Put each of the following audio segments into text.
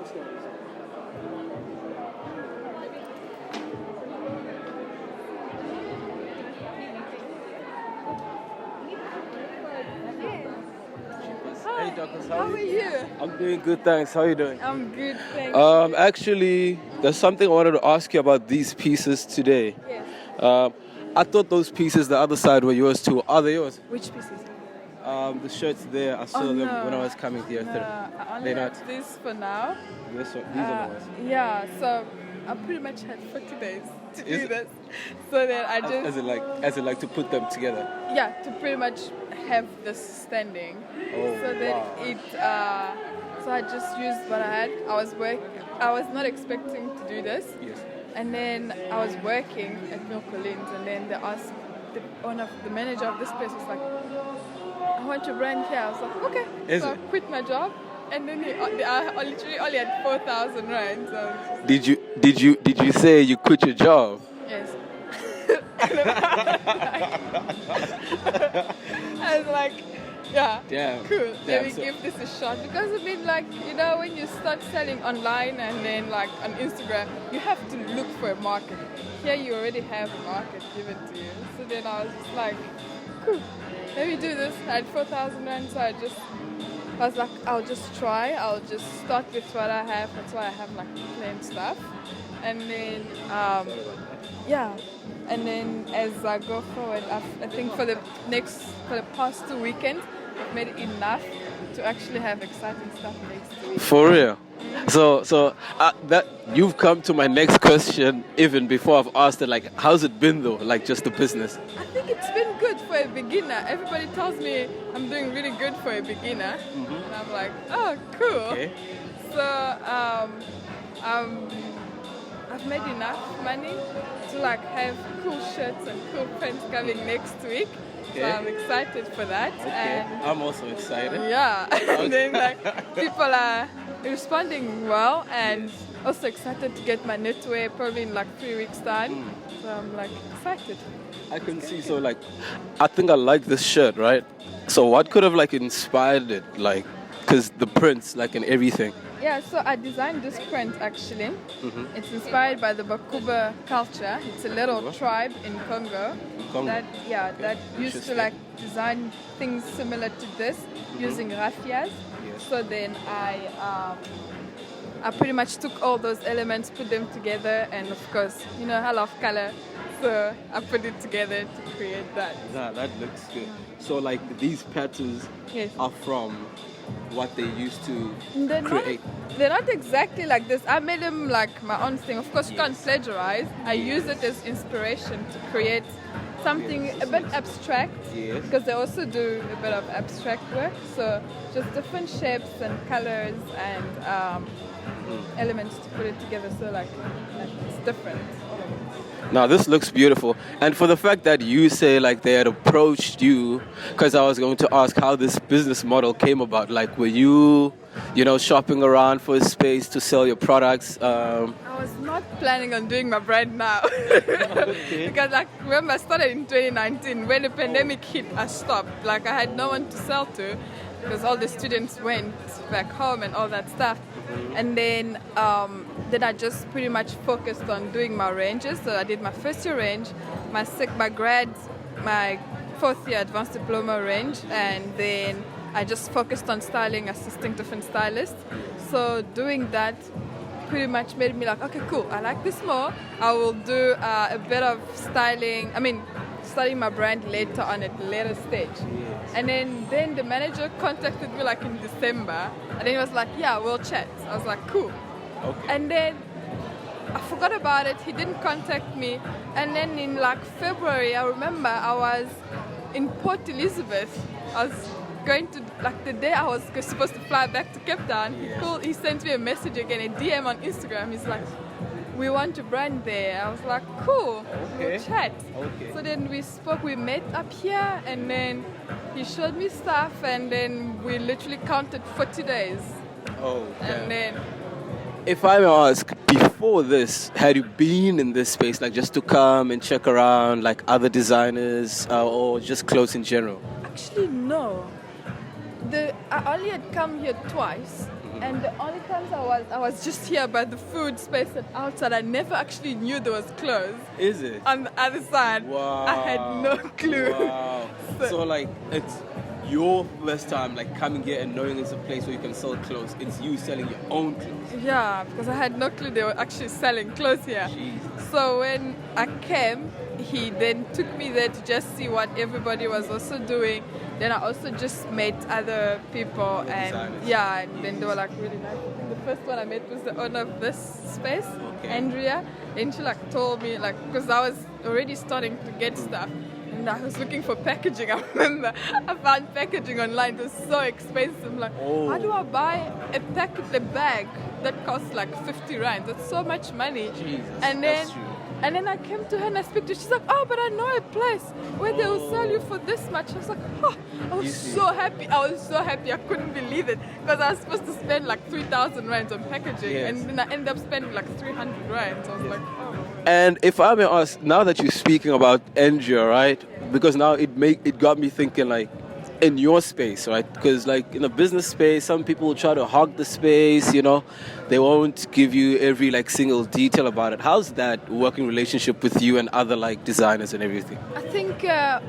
Hey, Dorcas, How are you? I'm doing good, thanks. How are you doing? I'm good, thank you. Actually, there's something I wanted to ask you about these pieces today. Yes. I thought those pieces, the other side, were yours too. Are they yours? Which pieces? The shirts there, I saw them when I was coming here. No, I only They're have not. this for now. These are the ones. Yeah, so I pretty much had 40 days to Is do it- this. So then I just... As in like to put them together. Yeah, to pretty much have this standing. Oh, So then wow. so I just used what I had. I was not expecting to do this. Yes. And then I was working at Mill Collins, and then they asked the manager of this place was like, I want your brand here. I was like, okay. So I quit my job, and then I literally only had 4,000 rand. So Did you say you quit your job? yes. I was like, yeah, Damn. cool. Let me So- give this a shot, because I mean, like, you know, when you start selling online and then like on Instagram, you have to look for a market. Here you already have a market given to you. So then I was just like, cool, let me do this. I had 4,000 rand, so I was like, I'll just try. I'll just start with what I have. That's why I have like plain stuff, and then yeah. And then as I go forward, I think for the past 2 weekends, I've made enough to actually have exciting stuff next week. For real. So that you've come to my next question even before I've asked it. Like, how's it been though? Like, just the business. I think it's been good for a beginner. Everybody tells me I'm doing really good for a beginner, and I'm like, oh, cool. Okay. So I've made enough money to like have cool shirts and cool prints coming next week. Okay. So I'm excited for that. Okay. And I'm also excited. yeah, and then like people are responding well, and also excited to get my knitwear probably in like 3 weeks time. So I'm like excited. I can see. So like, I think I like this shirt, right? So what could have like inspired it? Like, cause the prints, like, and everything. Yeah, so I designed this print actually. It's inspired by the Bakuba culture. It's a little tribe in Congo. That used to like design things similar to this using raffias. Yes. So then I pretty much took all those elements, put them together, and of course, you know, I love color, so I put it together to create that. Nah, that looks good. So like these patterns Yes. are from what they used to They're create. they're not exactly like this. I made them like my own thing. Of course, you can't plagiarize. I use it as inspiration to create something a bit abstract, Yes. because they also do a bit of abstract work. So just different shapes and colors and elements to put it together. So like it's different. Now this looks beautiful, and for the fact that you say like they had approached you, because I was going to ask how this business model came about. Like, were you shopping around for a space to sell your products? I was not planning on doing my brand now. Because like, remember, I started in 2019. When the pandemic hit, I stopped. Like, I had no one to sell to because all the students went back home and all that stuff. And then I just pretty much focused on doing my ranges. So I did my first year range, my fourth year advanced diploma range, and then I just focused on styling, assisting different stylists. So doing that pretty much made me like, okay, cool, I like this more. I will do a bit of styling. Starting my brand later on at a later stage. Yes. And then the manager contacted me like in December, and then he was like, yeah, we'll chat. I was like, cool. Okay. And then I forgot about it. He didn't contact me. And then in like February, I remember I was in Port Elizabeth. I was going to, like, the day I was supposed to fly back to Cape Town. Yes. He sent me a message again, a DM on Instagram. He's like, we want to brand there. I was like, cool, Okay. we'll chat. Okay. So then we spoke, we met up here, and then he showed me stuff, and then we literally counted 40 days. Oh, And then, if I may ask, before this, had you been in this space, like just to come and check around, like other designers, or just clothes in general? actually, no. I only had come here twice, And the only times I was just here by the food space and outside, I never actually knew there was clothes. Is it? On the other side. Wow. I had no clue. Wow. So like, it's your first time like coming here and knowing it's a place where you can sell clothes. It's you selling your own clothes. Yeah, because I had no clue they were actually selling clothes here. Jesus. So when I came, he then took me there to just see what everybody was also doing. Then I also just met other people, and designers. yeah, and then they were like really nice. I think the first one I met was the owner of this space, Andrea, and she like told me like, because I was already starting to get stuff. And I was looking for packaging. I remember I found packaging online. It was so expensive. I'm like, how do I buy a bag that costs like 50 rand? That's so much money. Jesus, And then I came to her and I speak to her. She's like, oh, but I know a place where they will sell you for this much. I was like, oh, I was so happy. I couldn't believe it. Because I was supposed to spend like 3,000 rands on packaging. Yes. And then I ended up spending like 300 rands. I was like, oh. And if I may ask, now that you're speaking about Andrea, right? Because now it got me thinking like, in your space, right? Because like in a business space, some people try to hog the space, you know, they won't give you every like single detail about it. How's that working relationship with you and other like designers and everything? I think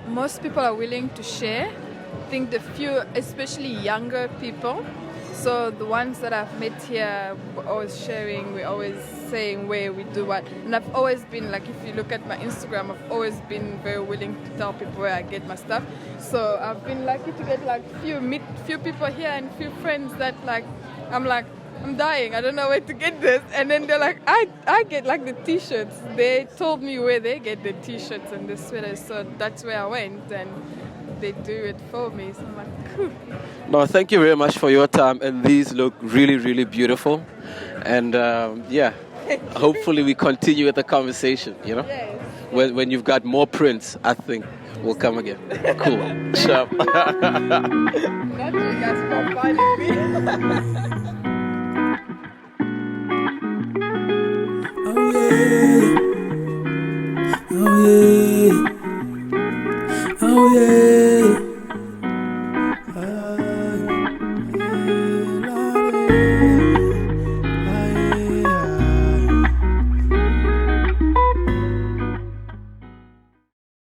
most people are willing to share. I think the few, especially younger people, so the ones that I've met here, we're always sharing, we're always saying where we do what. And I've always been, like, if you look at my Instagram, I've always been very willing to tell people where I get my stuff. So I've been lucky to get, like, few people here and few friends that, like, I'm dying, I don't know where to get this. And then they're like, I get, like, the T-shirts. They told me where they get the T-shirts and the sweaters, so that's where I went. And they do it for me, so I'm like, cool. No, thank you very much for your time, and these look really, really beautiful. And yeah, hopefully we continue with the conversation, you know? Yes. When you've got more prints, I think we'll come again. Cool. Sharp. Not you guys for finding me.